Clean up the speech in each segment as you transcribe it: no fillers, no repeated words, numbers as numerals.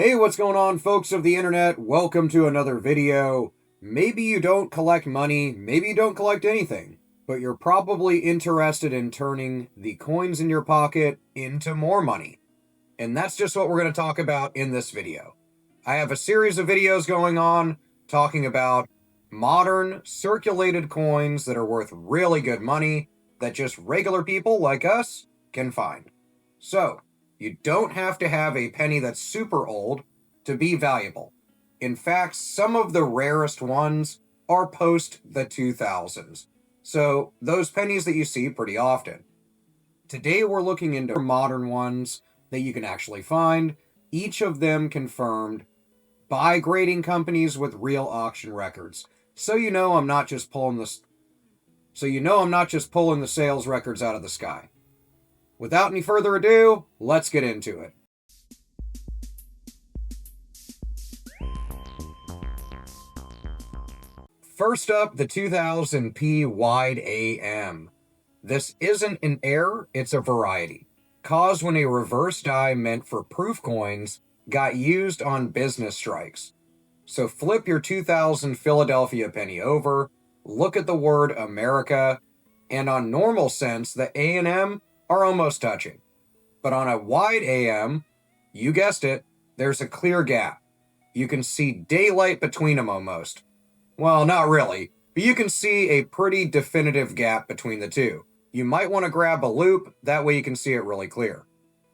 Hey, what's going on, folks of the internet? Welcome to another video. Maybe you don't collect money, maybe you don't collect anything, but you're probably interested in turning the coins in your pocket into more money. And that's just what we're going to talk about in this video. I have a series of videos going on talking about modern circulated coins that are worth really good money that just regular people like us can find. So, you don't have to have a penny that's super old to be valuable. In fact, some of the rarest ones are post the 2000s. So those pennies that you see pretty often. Today we're looking into modern ones that you can actually find, each of them confirmed by grading companies with real auction records. So you know I'm not just pulling the sales records out of the sky. Without any further ado, let's get into it. First up, the 2000p wide AM. This isn't an error, it's a variety. Caused when a reverse die meant for proof coins got used on business strikes. So flip your 2000 Philadelphia penny over, look at the word America, and on normal cents, the A and M are almost touching. But on a wide AM, you guessed it, there's a clear gap. You can see daylight between them almost. Well, not really, but you can see a pretty definitive gap between the two. You might want to grab a loop, that way you can see it really clear.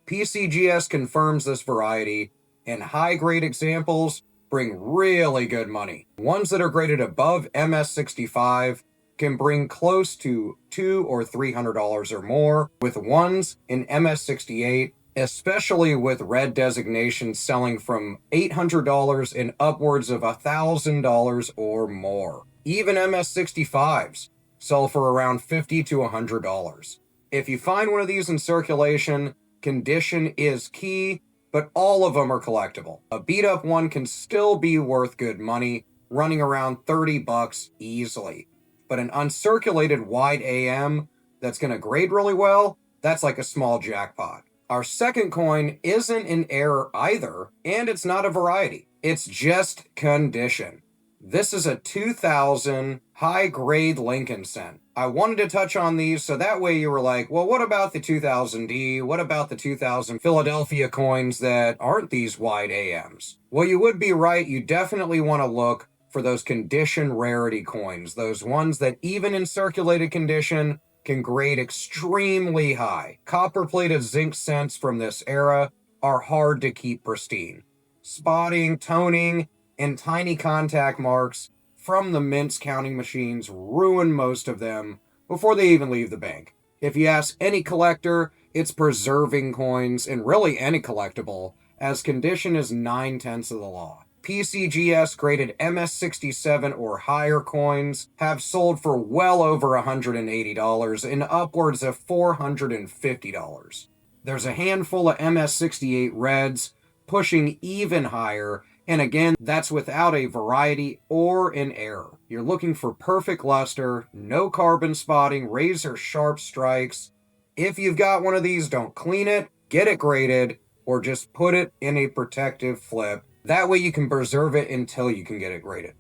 PCGS confirms this variety, and high-grade examples bring really good money. Ones that are graded above MS65 can bring close to $200 or $300 or more, with ones in MS68, especially with red designations selling from $800 and upwards of $1,000 or more. Even MS65s sell for around $50 to $100. If you find one of these in circulation, condition is key, but all of them are collectible. A beat-up one can still be worth good money, running around $30 easily. But an uncirculated wide AM that's going to grade really well, that's like a small jackpot. Our second coin isn't an error either, and it's not a variety. It's just condition. This is a 2000 high-grade Lincoln cent. I wanted to touch on these so that way you were like, well, what about the 2000D? What about the 2000 Philadelphia coins that aren't these wide AMs? Well, you would be right. You definitely want to look for those condition rarity coins, those ones that even in circulated condition can grade extremely high. Copper-plated zinc cents from this era are hard to keep pristine. Spotting, toning, and tiny contact marks from the mints counting machines ruin most of them before they even leave the bank. If you ask any collector, it's preserving coins, and really any collectible, as condition is 9/10 of the law. PCGS graded MS67 or higher coins have sold for well over $180 and upwards of $450. There's a handful of MS68 reds pushing even higher, and again, that's without a variety or an error. You're looking for perfect luster, no carbon spotting, razor sharp strikes. If you've got one of these, don't clean it, get it graded, or just put it in a protective flip. That way you can preserve it until you can get it graded.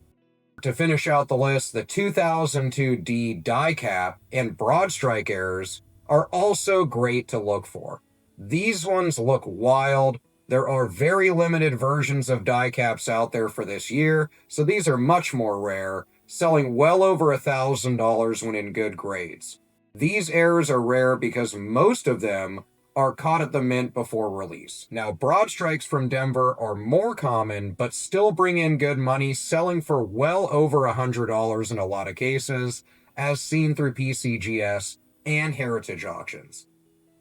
To finish out the list, the 2002D die cap and broad strike errors are also great to look for. These ones look wild. There are very limited versions of die caps out there for this year, so these are much more rare, selling well over $1,000 when in good grades. These errors are rare because most of them are caught at the mint before release. Now, broad strikes from Denver are more common, but still bring in good money, selling for well over $100 in a lot of cases, as seen through PCGS and heritage auctions.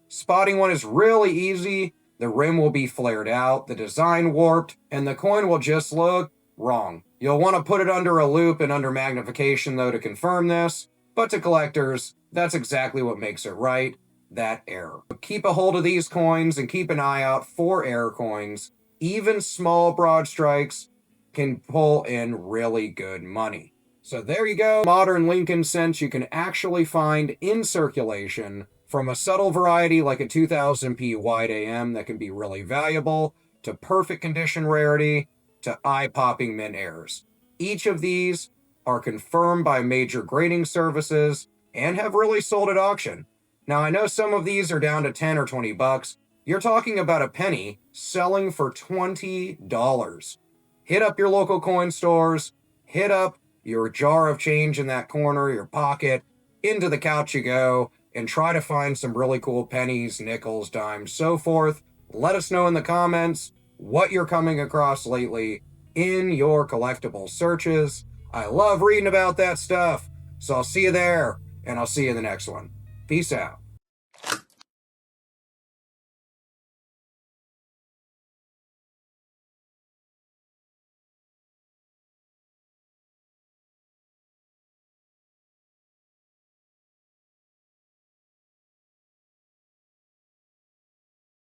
Spotting one is really easy. The rim will be flared out, the design warped, and the coin will just look wrong. You'll want to put it under a loop and under magnification, though, to confirm this, but to collectors, that's exactly what makes it right. That error. Keep a hold of these coins and keep an eye out for error coins. Even small broad strikes can pull in really good money. So there you go. Modern Lincoln cents you can actually find in circulation, from a subtle variety like a 2000p wide AM that can be really valuable to perfect condition rarity to eye-popping mint airs. Each of these are confirmed by major grading services and have really sold at auction. Now, I know some of these are down to 10 or 20 bucks. You're talking about a penny selling for $20. Hit up your local coin stores, hit up your jar of change in that corner, your pocket, into the couch you go, and try to find some really cool pennies, nickels, dimes, so forth. Let us know in the comments what you're coming across lately in your collectible searches. I love reading about that stuff. So I'll see you there, and I'll see you in the next one. Peace out.